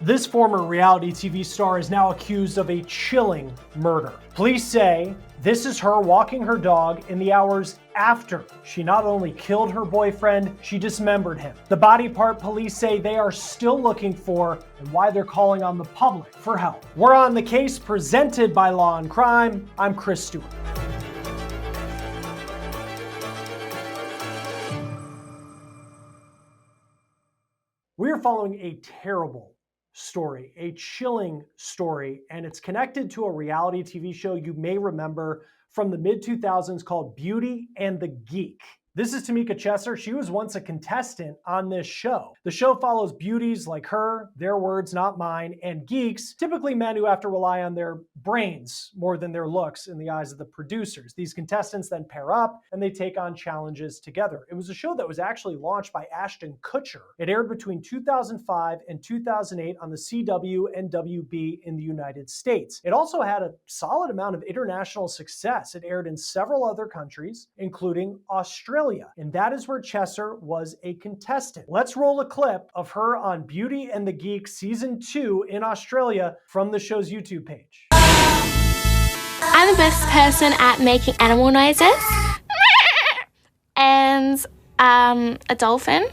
This former reality TV star is now accused of a chilling murder. Police say this is her walking her dog in the hours after she not only killed her boyfriend, she dismembered him. The body part police say they are still looking for and why they're calling on the public for help. We're on the case presented by Law and Crime. I'm Chris Stewart. We are following a terrible story, a chilling story, and it's connected to a reality TV show you may remember from the mid-2000s called Beauty and the Geek. This is Tamika Chesser. She was once a contestant on this show. The show follows beauties like her, their words, not mine, and geeks, typically men who have to rely on their brains more than their looks in the eyes of the producers. These contestants then pair up and they take on challenges together. It was a show that was actually launched by Ashton Kutcher. It aired between 2005 and 2008 on the CW and WB in the United States. It also had a solid amount of international success. It aired in several other countries, including Australia. And that is where Chesser was a contestant. Let's roll a clip of her on Beauty and the Geek Season 2 in Australia from the show's YouTube page. I'm the best person at making animal noises. And a dolphin.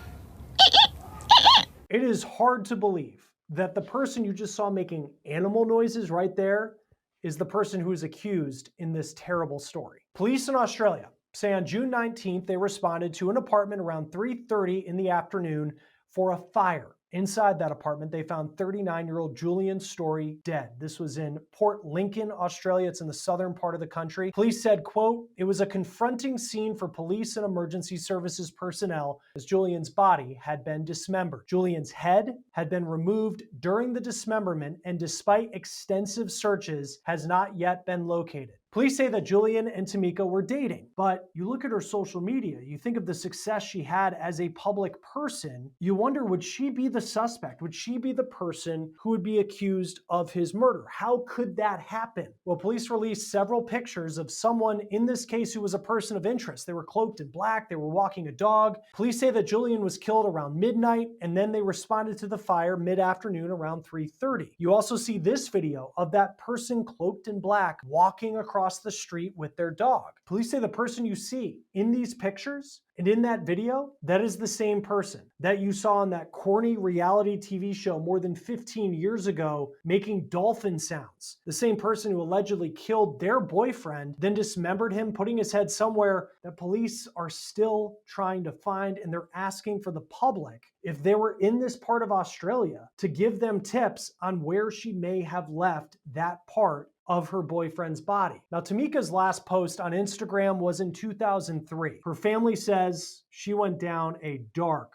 It is hard to believe that the person you just saw making animal noises right there is the person who is accused in this terrible story. Police in Australia say on June 19th, they responded to an apartment around 3:30 in the afternoon for a fire. Inside that apartment, they found 39-year-old Julian Story dead. This was in Port Lincoln, Australia. It's in the southern part of the country. Police said, quote, "It was a confronting scene for police and emergency services personnel as Julian's body had been dismembered. Julian's head had been removed during the dismemberment and despite extensive searches has not yet been located." Police say that Julian and Tamika were dating, but you look at her social media, you think of the success she had as a public person, you wonder, would she be the suspect? Would she be the person who would be accused of his murder? How could that happen? Well, police released several pictures of someone in this case who was a person of interest. They were cloaked in black, they were walking a dog. Police say that Julian was killed around midnight, and then they responded to the fire mid-afternoon around 3:30. You also see this video of that person cloaked in black walking across the street with their dog. Police say the person you see in these pictures and in that video, that is the same person that you saw on that corny reality TV show more than 15 years ago making dolphin sounds. The same person who allegedly killed their boyfriend, then dismembered him, putting his head somewhere that police are still trying to find, and they're asking for the public, if they were in this part of Australia, to give them tips on where she may have left that part of her boyfriend's body. Now, Tamika's last post on Instagram was in 2003. Her family says she went down a dark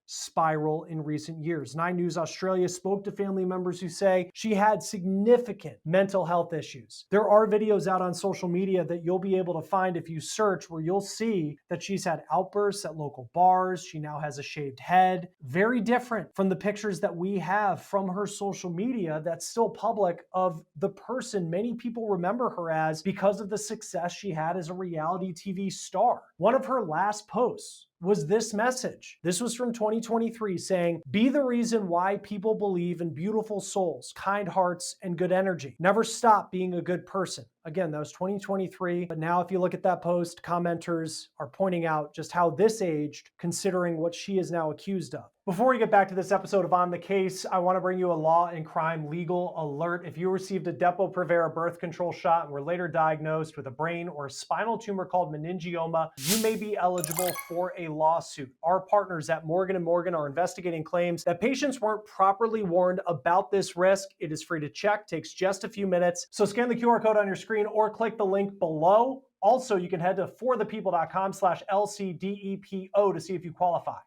spiral in recent years. 9 News Australia spoke to family members who say she had significant mental health issues. There are videos out on social media that you'll be able to find if you search where you'll see that she's had outbursts at local bars. She now has a shaved head. Very different from the pictures that we have from her social media that's still public of the person many people remember her as because of the success she had as a reality TV star. One of her last posts was this message. This was from 2023 saying, "Be the reason why people believe in beautiful souls, kind hearts, and good energy. Never stop being a good person." Again, that was 2023, but now if you look at that post, commenters are pointing out just how this aged, considering what she is now accused of. Before we get back to this episode of On the Case, I want to bring you a Law and Crime legal alert. If you received a Depo-Provera birth control shot and were later diagnosed with a brain or spinal tumor called meningioma, you may be eligible for a lawsuit. Our partners at Morgan & Morgan are investigating claims that patients weren't properly warned about this risk. It is free to check, takes just a few minutes. So scan the QR code on your screen or click the link below. Also, you can head to forthepeople.com/LCDEPO to see if you qualify.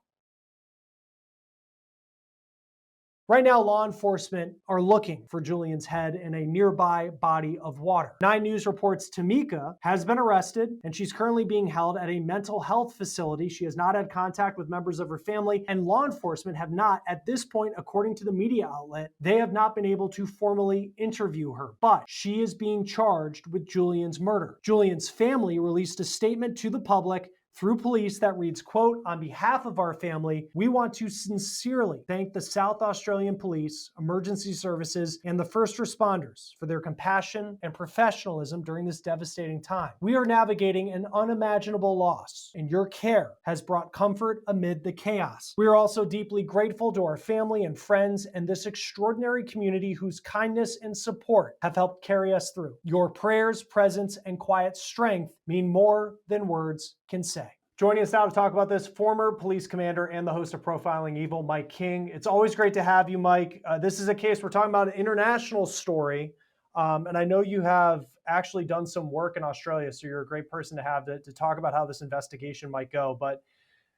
Right now, law enforcement are looking for Julian's head in a nearby body of water. 9 News reports Tamika has been arrested and she's currently being held at a mental health facility. She has not had contact with members of her family, and law enforcement have not, at this point, according to the media outlet, they have not been able to formally interview her, but she is being charged with Julian's murder. Julian's family released a statement to the public through police that reads, quote, "On behalf of our family, we want to sincerely thank the South Australian Police, emergency services, and the first responders for their compassion and professionalism during this devastating time. We are navigating an unimaginable loss, and your care has brought comfort amid the chaos. We are also deeply grateful to our family and friends and this extraordinary community whose kindness and support have helped carry us through. Your prayers, presence, and quiet strength mean more than words can say." Joining us now to talk about this, former police commander and the host of Profiling Evil, Mike King. It's always great to have you, Mike. This is a case, we're talking about an international story, and I know you have actually done some work in Australia, so you're a great person to have to talk about how this investigation might go. But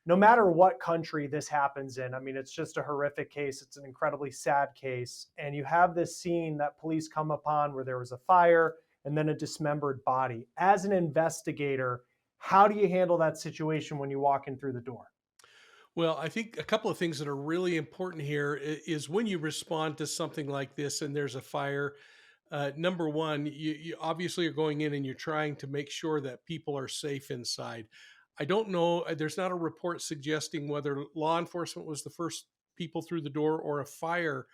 no matter what country this happens in, I mean, it's just a horrific case. It's an incredibly sad case. And you have this scene that police come upon where there was a fire and then a dismembered body. As an investigator, how do you handle that situation when you walk in through the door? Well, I think a couple of things that are really important here is when you respond to something like this and there's a fire. Number one, you obviously are going in and you're trying to make sure that people are safe inside. I don't know, there's not a report suggesting whether law enforcement was the first people through the door or a fire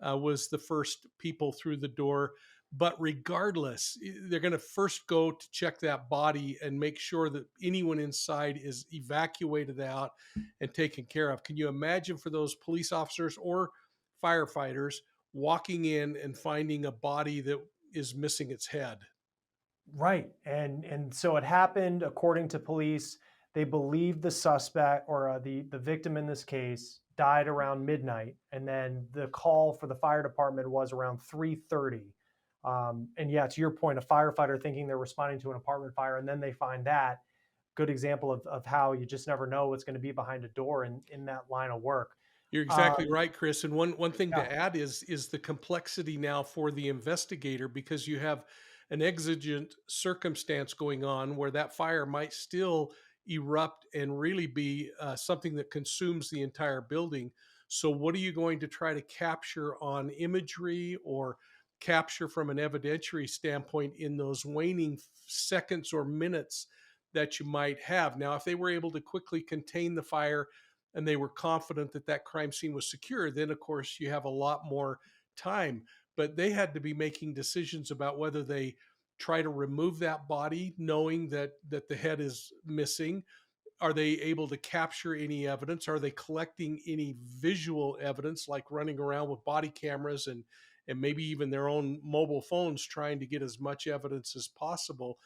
was the first people through the door. But regardless, they're going to first go to check that body and make sure that anyone inside is evacuated out and taken care of. Can you imagine for those police officers or firefighters walking in and finding a body that is missing its head? Right. And so it happened, according to police, they believe the suspect or the victim in this case died around midnight. And then the call for the fire department was around 3:30. And yeah, to your point, a firefighter thinking they're responding to an apartment fire, and then they find that. Good example of how you just never know what's going to be behind a door in that line of work. You're exactly Um, right, Chris. And one thing yeah, to add is the complexity now for the investigator, because you have an exigent circumstance going on where that fire might still erupt and really be something that consumes the entire building. So, what are you going to try to capture on imagery or capture from an evidentiary standpoint in those waning seconds or minutes that you might have? Now, if they were able to quickly contain the fire and they were confident that that crime scene was secure, then of course you have a lot more time. But they had to be making decisions about whether they try to remove that body, knowing that the head is missing. Are they able to capture any evidence? Are they collecting any visual evidence, like running around with body cameras and maybe even their own mobile phones, trying to get as much evidence as possible?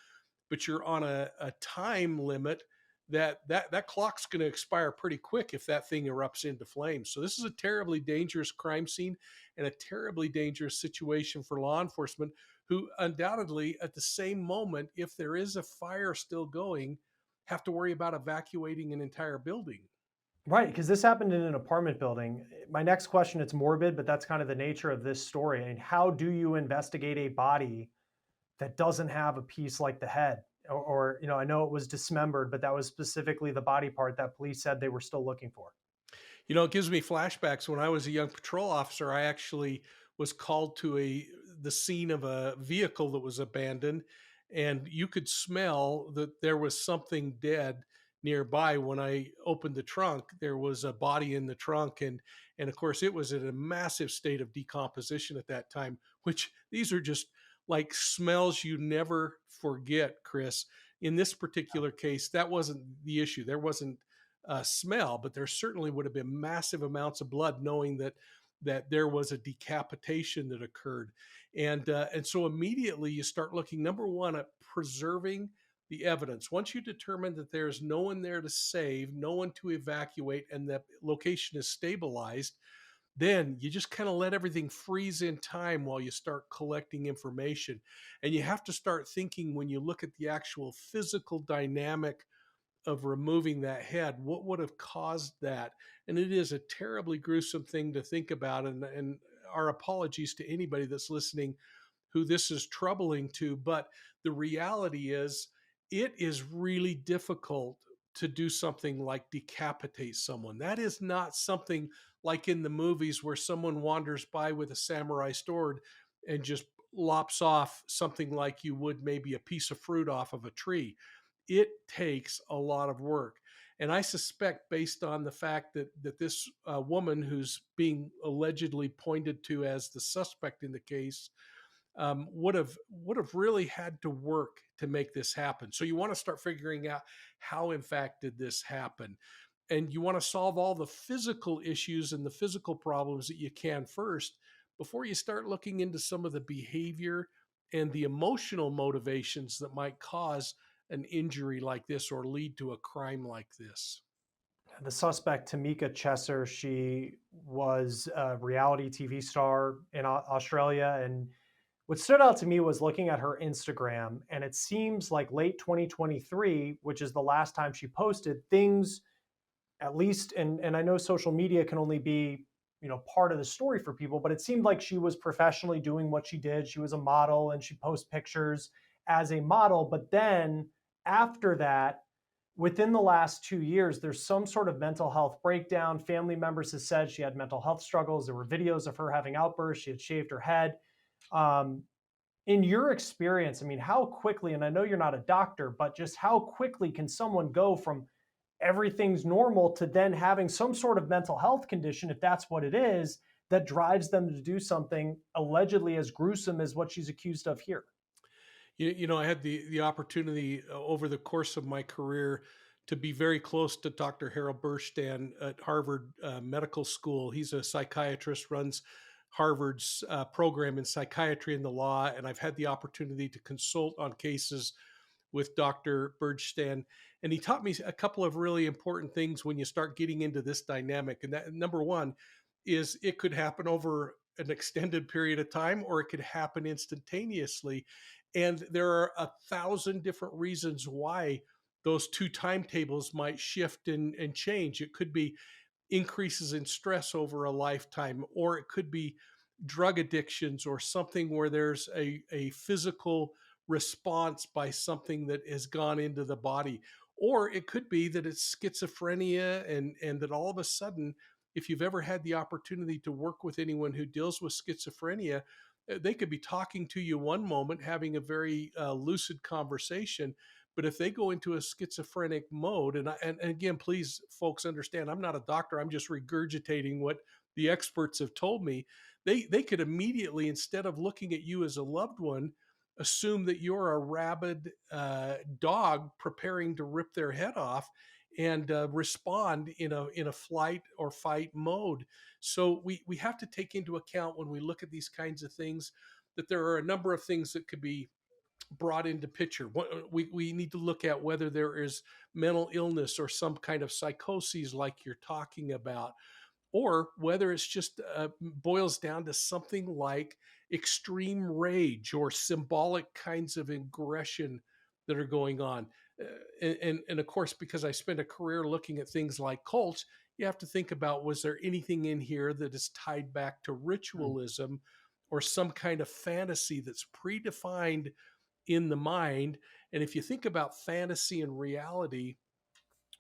But you're on a time limit that clock's going to expire pretty quick if that thing erupts into flames. So this is a terribly dangerous crime scene and a terribly dangerous situation for law enforcement, who undoubtedly at the same moment, if there is a fire still going, have to worry about evacuating an entire building. right, because this happened in an apartment building. My next question, it's morbid, but that's kind of the nature of this story. I mean, how do you investigate a body that doesn't have a piece like the head? Or, I know it was dismembered, but that was specifically the body part that police said they were still looking for. It gives me flashbacks. When I was a young patrol officer, I actually was called to the scene of a vehicle that was abandoned, and you could smell that there was something dead nearby. When I opened the trunk, there was a body in the trunk, and of course, it was in a massive state of decomposition at that time. Which these are just like smells you never forget, Chris. In this particular case, that wasn't the issue. There wasn't smell, but there certainly would have been massive amounts of blood, knowing that there was a decapitation that occurred. And so immediately you start looking, number one, at preserving the evidence. Once you determine that there's no one there to save, no one to evacuate, and the location is stabilized, then you just kind of let everything freeze in time while you start collecting information. And you have to start thinking, when you look at the actual physical dynamic of removing that head, what would have caused that? And it is a terribly gruesome thing to think about. And our apologies to anybody that's listening who this is troubling to. But the reality is, it is really difficult to do something like decapitate someone. That is not something like in the movies where someone wanders by with a samurai sword and just lops off something like you would maybe a piece of fruit off of a tree. it takes a lot of work. And I suspect, based on the fact that this woman who's being allegedly pointed to as the suspect in the case would have really had to work to make this happen. So you want to start figuring out how, in fact, did this happen, and you want to solve all the physical issues and the physical problems that you can first before you start looking into some of the behavior and the emotional motivations that might cause an injury like this or lead to a crime like this. The suspect, Tamika Chesser, she was a reality TV star in Australia. And what stood out to me was looking at her Instagram. And it seems like late 2023, which is the last time she posted, things, at least, and I know social media can only be, part of the story for people, but it seemed like she was professionally doing what she did. She was a model and she posts pictures as a model. But then after that, within the last 2 years, there's some sort of mental health breakdown. Family members have said she had mental health struggles. There were videos of her having outbursts. She had shaved her head. Um, in your experience, I mean, how quickly, and I know you're not a doctor, but just how quickly can someone go from everything's normal to then having some sort of mental health condition, if that's what it is, that drives them to do something allegedly as gruesome as what she's accused of here? I had the opportunity over the course of my career to be very close to Dr. Harold Burstein at Harvard Medical School. He's a psychiatrist, runs Harvard's program in psychiatry and the law, and I've had the opportunity to consult on cases with Dr. Burstein. And he taught me a couple of really important things when you start getting into this dynamic. And that, number one, is it could happen over an extended period of time or it could happen instantaneously. And there are 1,000 different reasons why those two timetables might shift and change. It could be increases in stress over a lifetime, or it could be drug addictions or something where there's a physical response by something that has gone into the body. Or it could be that it's schizophrenia, and that all of a sudden, if you've ever had the opportunity to work with anyone who deals with schizophrenia, they could be talking to you one moment, having a very lucid conversation. But if they go into a schizophrenic mode, and again, please, folks, understand, I'm not a doctor. I'm just regurgitating what the experts have told me. They could immediately, instead of looking at you as a loved one, assume that you're a rabid dog preparing to rip their head off, and respond in a flight or fight mode. So we have to take into account when we look at these kinds of things that there are a number of things that could be brought into picture. We need to look at whether there is mental illness or some kind of psychoses like you're talking about, or whether it's just boils down to something like extreme rage or symbolic kinds of aggression that are going on. And of course, because I spent a career looking at things like cults, you have to think about, was there anything in here that is tied back to ritualism or some kind of fantasy that's predefined in the mind? And if you think about fantasy and reality,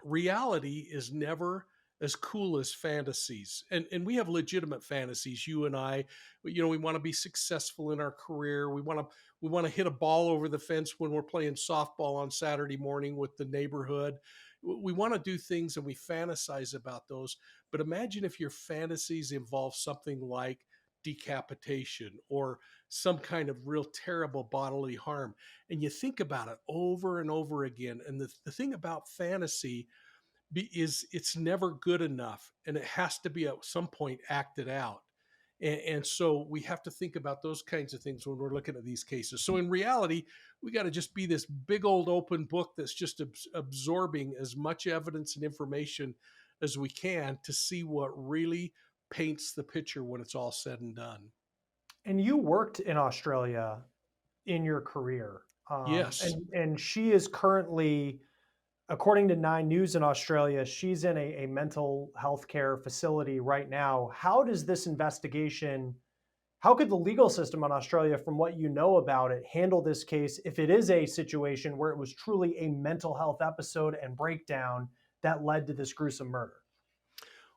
reality is never as cool as fantasies. And we have legitimate fantasies, you and I. We want to be successful in our career. We want to hit a ball over the fence when we're playing softball on Saturday morning with the neighborhood. We want to do things and we fantasize about those. But imagine if your fantasies involve something like decapitation or some kind of real terrible bodily harm. And you think about it over and over again. And the thing about fantasy is it's never good enough, and it has to be at some point acted out. And so we have to think about those kinds of things when we're looking at these cases. So in reality, we got to just be this big old open book that's just absorbing as much evidence and information as we can to see what really paints the picture when it's all said and done. And you worked in Australia in your career. Yes. And she is currently, according to Nine News in Australia, she's in a mental health care facility right now. How does this investigation, how could the legal system in Australia, from what you know about it, handle this case if it is a situation where it was truly a mental health episode and breakdown that led to this gruesome murder?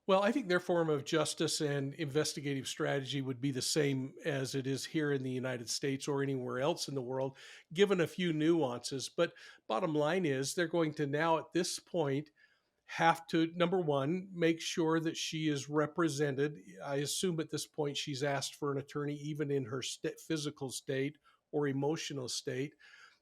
Well, I think their form of justice and investigative strategy would be the same as it is here in the United States or anywhere else in the world, given a few nuances. But bottom line is, they're going to now, at this point, have to, number one, make sure that she is represented. I assume at this point she's asked for an attorney, even in her physical state or emotional state.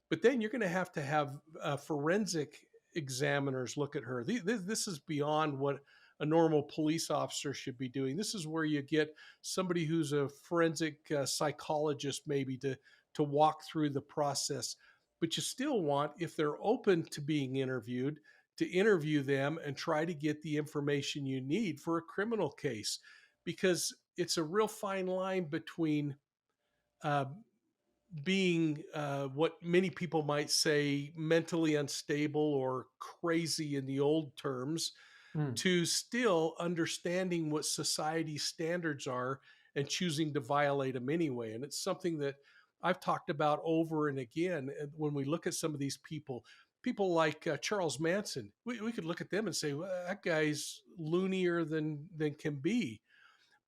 But then you're going to have forensic examiners look at her. This is beyond what a normal police officer should be doing. This is where you get somebody who's a forensic psychologist, maybe to walk through the process. But you still want, if they're open to being interviewed, to interview them and try to get the information you need for a criminal case, because it's a real fine line between uh, being what many people might say mentally unstable or crazy in the old terms, Mm. to still understanding what society's standards are and choosing to violate them anyway. And it's something that I've talked about over and again. And when we look at some of these people like Charles Manson, we could look at them and say, well, that guy's loonier than can be.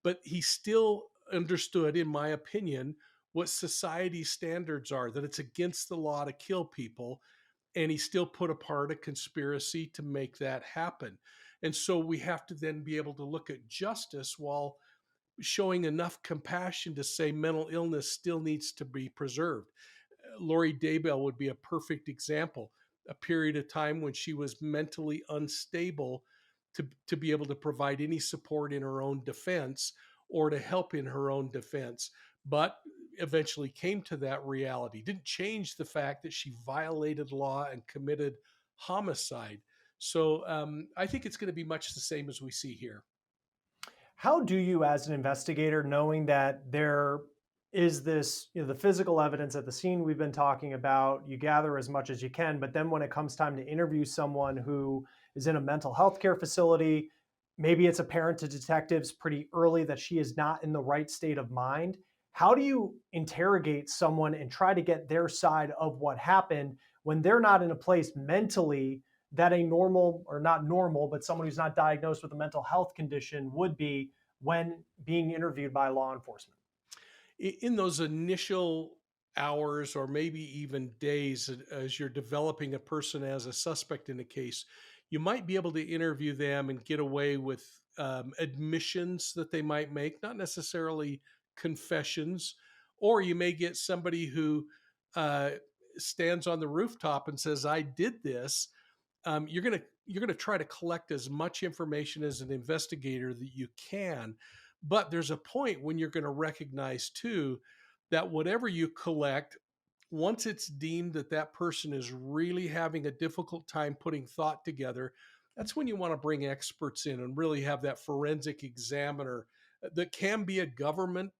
But he still understood, in my opinion, what society standards are, that it's against the law to kill people, and he still put apart a conspiracy to make that happen. And so we have to then be able to look at justice while showing enough compassion to say mental illness still needs to be preserved. Lori Daybell would be a perfect example. A period of time when she was mentally unstable to be able to provide any support in her own defense or to help in her own defense, but eventually came to that reality. Didn't change the fact that she violated law and committed homicide. So I think it's going to be much the same as we see here. How do you, as an investigator, knowing that there is this, the physical evidence at the scene we've been talking about, you gather as much as you can, but then when it comes time to interview someone who is in a mental health care facility, maybe it's apparent to detectives pretty early that she is not in the right state of mind. How do you interrogate someone and try to get their side of what happened when they're not in a place mentally that a normal, or not normal, but someone who's not diagnosed with a mental health condition would be when being interviewed by law enforcement? In those initial hours or maybe even days as you're developing a person as a suspect in a case, you might be able to interview them and get away with admissions that they might make, not necessarily confessions. Or you may get somebody who uh, stands on the rooftop and says, "I did this." You're gonna try to collect as much information as an investigator that you can, but there's a point when you're going to recognize too that whatever you collect, once it's deemed that that person is really having a difficult time putting thought together, that's when you want to bring experts in and really have that forensic examiner that can be a government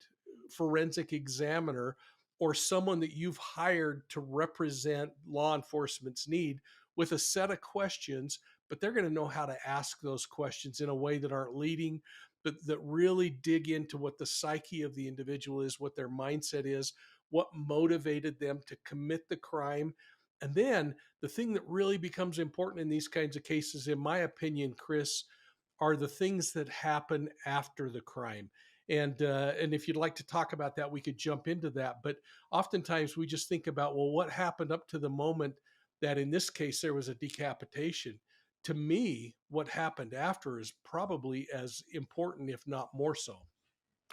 forensic examiner or someone that you've hired to represent law enforcement's need with a set of questions, but they're going to know how to ask those questions in a way that aren't leading, but that really dig into what the psyche of the individual is, what their mindset is, what motivated them to commit the crime. And then the thing that really becomes important in these kinds of cases, in my opinion, Chris, are the things that happen after the crime. And if you'd like to talk about that, we could jump into that. But oftentimes we just think about, well, what happened up to the moment that in this case there was a decapitation. To me, what happened after is probably as important, if not more so.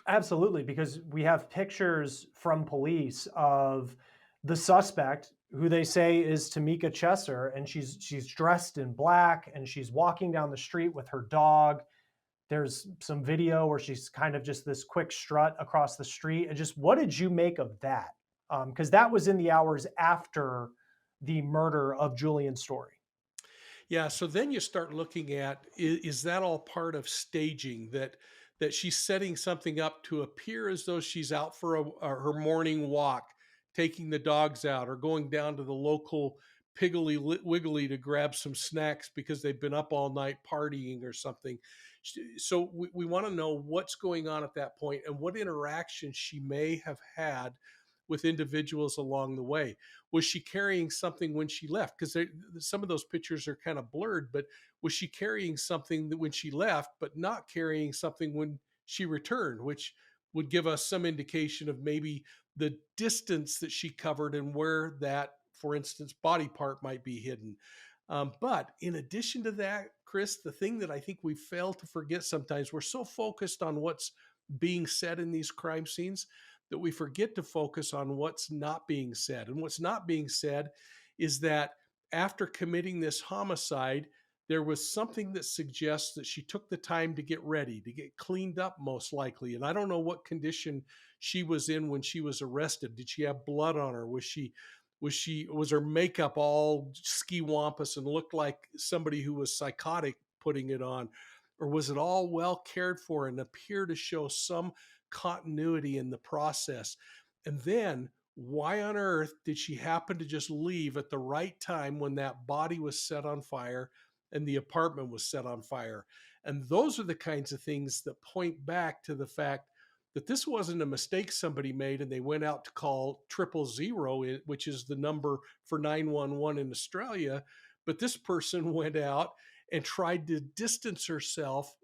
Absolutely, because we have pictures from police of the suspect who they say is Tamika Chesser, and she's dressed in black and she's walking down the street with her dog. There's some video where she's kind of just this quick strut across the street. And just what did you make of that? Because that was in the hours after the murder of Julian Story. Yeah, so then you start looking at, is that all part of staging, that she's setting something up to appear as though she's out for her morning walk, taking the dogs out, or going down to the local Piggly Wiggly to grab some snacks because they've been up all night partying or something. So we want to know what's going on at that point and what interaction she may have had with individuals along the way. Was she carrying something when she left? Because some of those pictures are kind of blurred, but was she carrying something when she left, but not carrying something when she returned, which would give us some indication of maybe the distance that she covered and where that, for instance, body part might be hidden. But in addition to that, Chris, the thing that I think we fail to forget sometimes, we're so focused on what's being said in these crime scenes that we forget to focus on what's not being said. And what's not being said is that after committing this homicide, there was something that suggests that she took the time to get ready, to get cleaned up, most likely. And I don't know what condition she was in when she was arrested. Did she have blood on her? Was her makeup all ski wampus and looked like somebody who was psychotic putting it on? Or was it all well cared for and appear to show some continuity in the process? And then why on earth did she happen to just leave at the right time when that body was set on fire and the apartment was set on fire? And those are the kinds of things that point back to the fact that this wasn't a mistake somebody made and they went out to call 000, which is the number for 911 in Australia. But this person went out and tried to distance herself,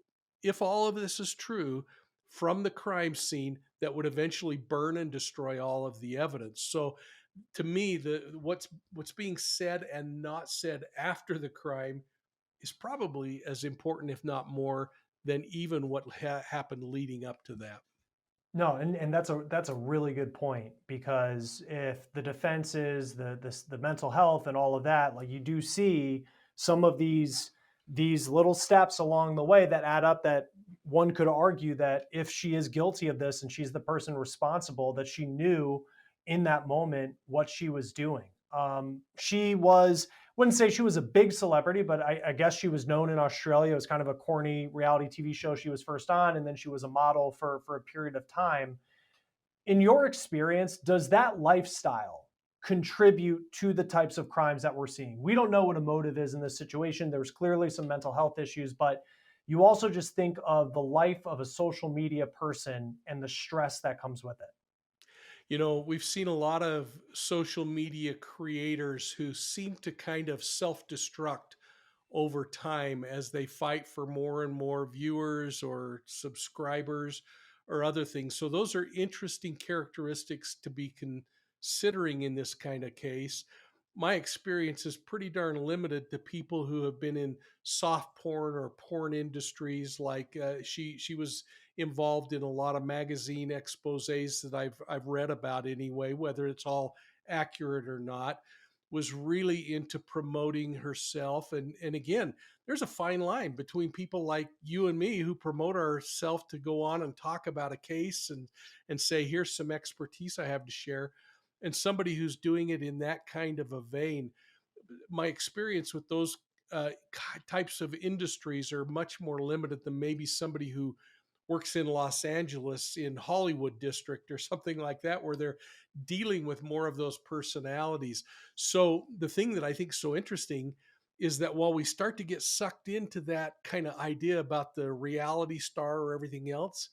if all of this is true, from the crime scene that would eventually burn and destroy all of the evidence. So to me, what's being said and not said after the crime is probably as important, if not more, than even what happened leading up to that. No, and that's a really good point, because if the defense is the mental health and all of that, like, you do see some of these little steps along the way that add up, that one could argue that if she is guilty of this and she's the person responsible, that she knew in that moment what she was doing. She was, wouldn't say she was a big celebrity, but I guess she was known in Australia. It was kind of a corny reality TV show she was first on, and then she was a model for a period of time. In your experience, does that lifestyle contribute to the types of crimes that we're seeing? We don't know what a motive is in this situation. There's clearly some mental health issues, but you also just think of the life of a social media person and the stress that comes with it. You know, we've seen a lot of social media creators who seem to kind of self destruct over time as they fight for more and more viewers or subscribers or other things. So, those are interesting characteristics to be considering in this kind of case. My experience is pretty darn limited to people who have been in soft porn or porn industries. Like she was involved in a lot of magazine exposés that I've read about anyway, whether it's all accurate or not. Was really into promoting herself, and again, there's a fine line between people like you and me who promote ourselves to go on and talk about a case and say, here's some expertise I have to share, and somebody who's doing it in that kind of a vein. My experience with those types of industries are much more limited than maybe somebody who works in Los Angeles in Hollywood district or something like that, where they're dealing with more of those personalities. So the thing that I think is so interesting is that while we start to get sucked into that kind of idea about the reality star or everything else,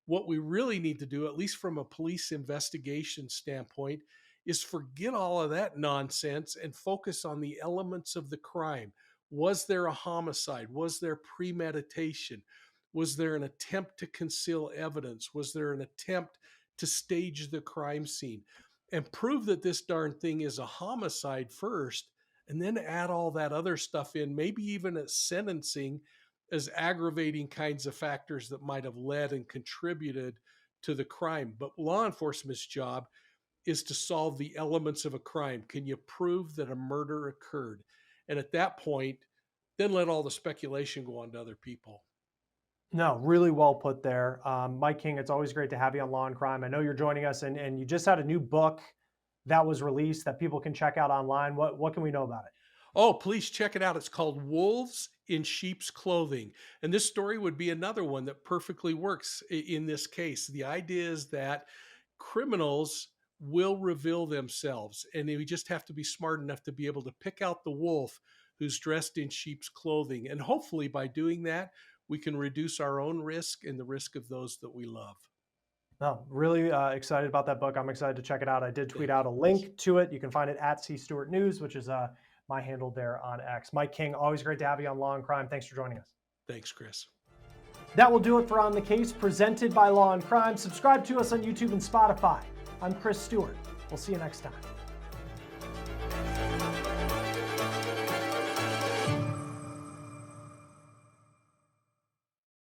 what we really need to do, at least from a police investigation standpoint, is forget all of that nonsense and focus on the elements of the crime. Was there a homicide? Was there premeditation? Was there an attempt to conceal evidence? Was there an attempt to stage the crime scene? And prove that this darn thing is a homicide first, and then add all that other stuff in, maybe even at sentencing, as aggravating kinds of factors that might have led and contributed to the crime. But law enforcement's job is to solve the elements of a crime. Can you prove that a murder occurred? And at that point, then let all the speculation go on to other people. No, really well put there. Mike King, it's always great to have you on Law and Crime. I know you're joining us, and you just had a new book that was released that people can check out online. What can we know about it? Oh, please check it out. It's called Wolves in Sheep's Clothing. And this story would be another one that perfectly works in this case. The idea is that criminals will reveal themselves, and we just have to be smart enough to be able to pick out the wolf who's dressed in sheep's clothing. And hopefully, by doing that, we can reduce our own risk and the risk of those that we love. No, really excited about that book. I'm excited to check it out. I did tweet out a link to it. You can find it at C Stewart News, which is my handle there on X. Mike King, always great to have you on Law and Crime. Thanks for joining us. Thanks, Chris. That will do it for On the Case, presented by Law and Crime. Subscribe to us on YouTube and Spotify. I'm Chris Stewart. We'll see you next time.